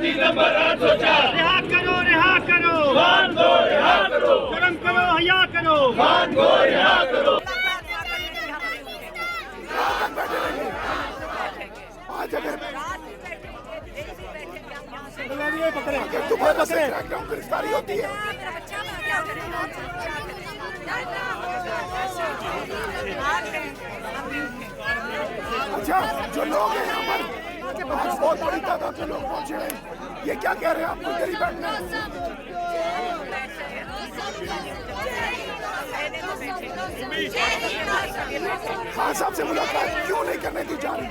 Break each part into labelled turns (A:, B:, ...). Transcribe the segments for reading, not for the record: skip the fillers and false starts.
A: Number 804
B: रिहा करो
A: खान को रिहा करो
B: शर्म करो हया करो
A: खान को रिहा करो
C: आज अगर दोबारा से क्रैकडाउन गिरफ्तारी होती है अच्छा जो लोग हैं यहाँ पर आज बहुत बड़ी तादाद में लोग पहुंचे हैं ये क्या कह रहे हैं आपको गरीब बैठना खान साहब से मुलाकात क्यों नहीं करने दी जा रही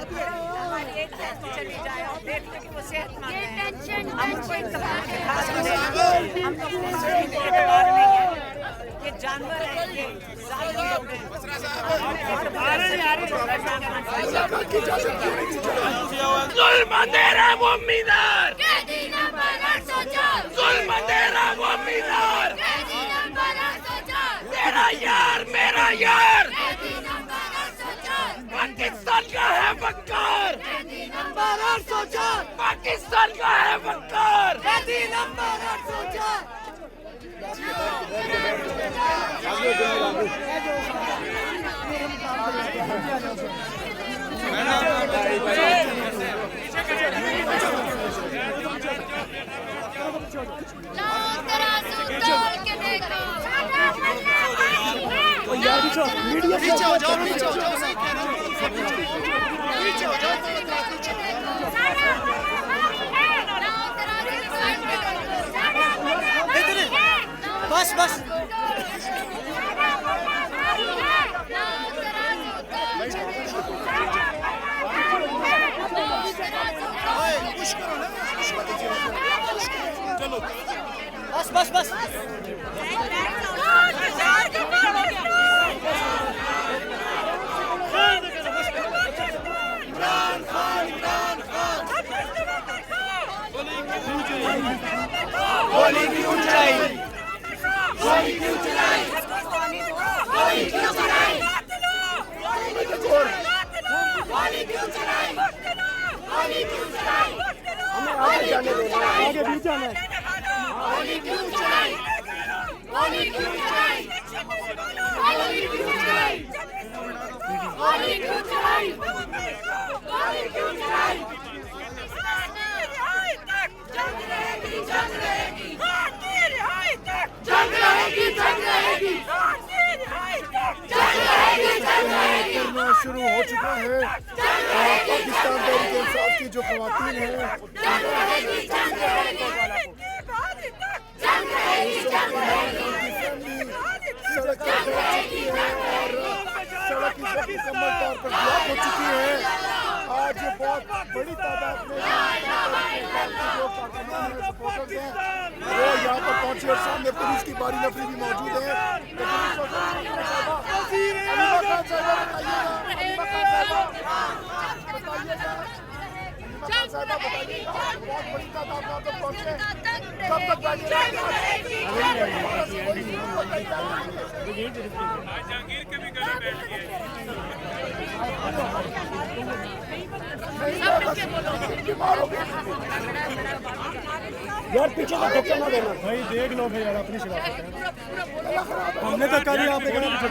D: ये जानवर है ये
A: जुल्म तेरा वो मीनार जुल्म तेरा वो मीनार तेरा यार मेरा यार पाकिस्तान का है वकार पाकिस्तान का है वकार
C: पीछे हो जाओ बस बस चलो बस बस बस गोली की ऊंचाई गोली की ऊंचाई गोली की ऊंचाई गोली की ऊंचाई गोली की ऊंचाई हमें आगे जाने दो आगे भी जाना है गोली की ऊंचाई गोली की ऊंचाई गोली की ऊंचाई गोली की ऊंचाई गोली की ऊंचाई जंग रहेगी जंग रहेगी जंग रहेगी जंग रहेगी जंग रहेगी जंग रहेगी शुरू हो चुका है पाकिस्तान तहरीक इंसाफ की जो ख़वातीन हैं जंग रहेगी जंग रहेगी जंग रहेगी जंग रहेगी सड़क पर पहुंच चुकी है और सड़क इस वक्त मुकम्मल तौर पर ब्लॉक हो चुकी है आज बहुत बड़ी तादाद में जो पाकिस्तान के सपोर्टर्स हैं वो यहाँ पर पहुंचे और सामने पुलिस की बारी नफरी भी मौजूद है तो बहुत बड़ी तादाद में तक पहुंचे कब तक यार पीछे का धक्का ना देना भाई देख लो भाई यार अपनी शराब हमने धक्का दिया आपने कहना पीछे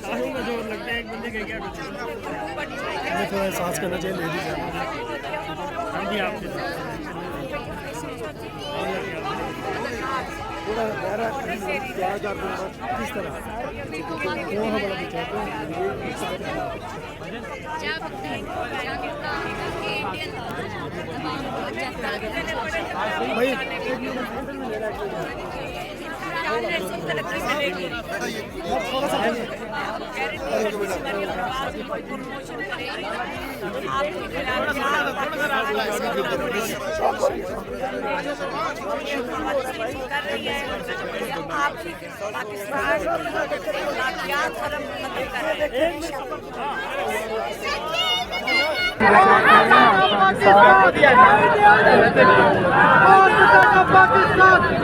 C: जोर लगता है एक बंदे के क्या हमें थोड़ा एहसास करना चाहिए लेडीज हम भी आपसे थोड़ा गहरा किस तरह भाई पाकिस्तान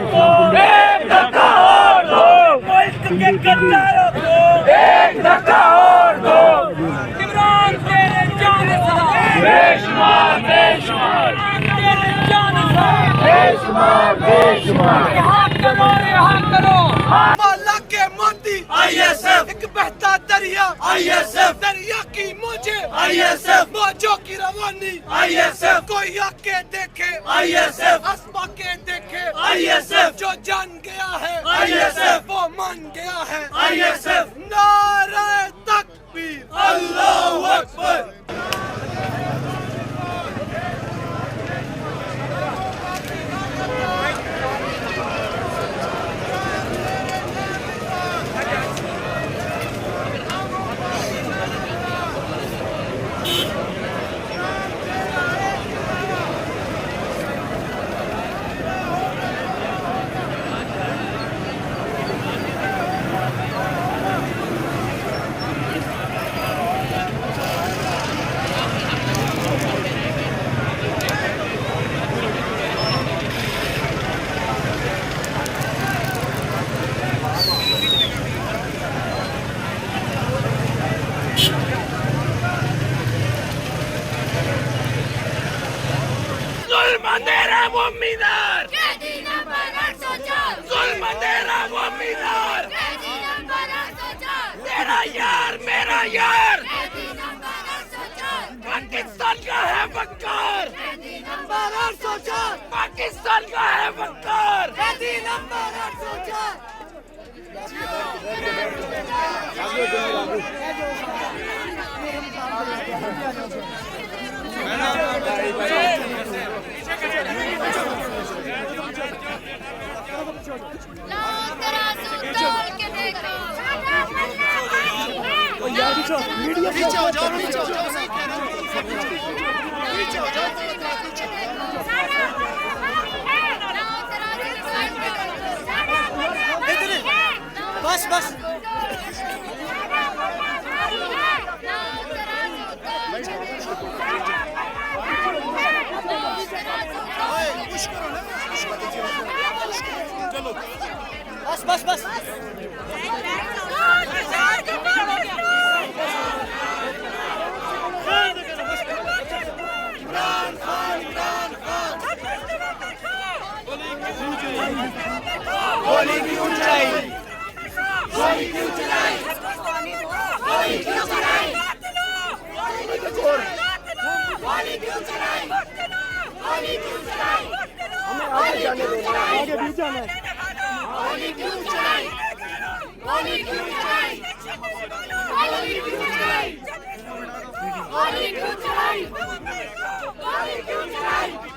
A: को एक धक्का और दो, मुल्क के गद्दारों को एक धक्का और दो। इमरान तेरे जानसार बेशुमार बेशुमार, तेरे जानसार बेशुमार बेशुमार। यहाँ करो
B: माला के मोती
A: ISF,
B: एक बहता दरिया
A: ISF,
B: दरिया की मौजे
A: ISF,
B: मौजों की रवानी
A: ISF,
B: कोई आके देखे
A: ISF,
B: आसमां के देखे
A: ISF,
B: जो जान गया है
A: ISF,
B: वो मान गया है
A: ISF,
B: नारे तकबीर
A: अल्लाहू अकबर। जुल्म तेरा वो मीनार,
C: कैदी नंबर 804,
A: जुल्म तेरा वो मीनार,
C: कैदी नंबर 804,
A: तेरा यार मेरा यार,
C: कैदी नंबर 804,
A: पाकिस्तान का है वकार,
C: कैदी नंबर 804,
A: पाकिस्तान का है वकार।
C: कैदी नंबर 804। लाओ तराजू तोल के देखो।
B: पीछे हो जाओ पीछे हो जाओ सही कह रहे हो पीछे हो जाओ
C: लाओ तराजू की साइड पे करो।
B: बस बस बस बस बस
A: गोली की ऊंचाई, गोली की ऊंचाई, गोली की ऊंचाई, गोली की ऊंचाई, गोली की ऊंचाई, हमें आगे जाने दो, आगे भी जाना है।
C: गोली की ऊंचाई, गोली की ऊंचाई।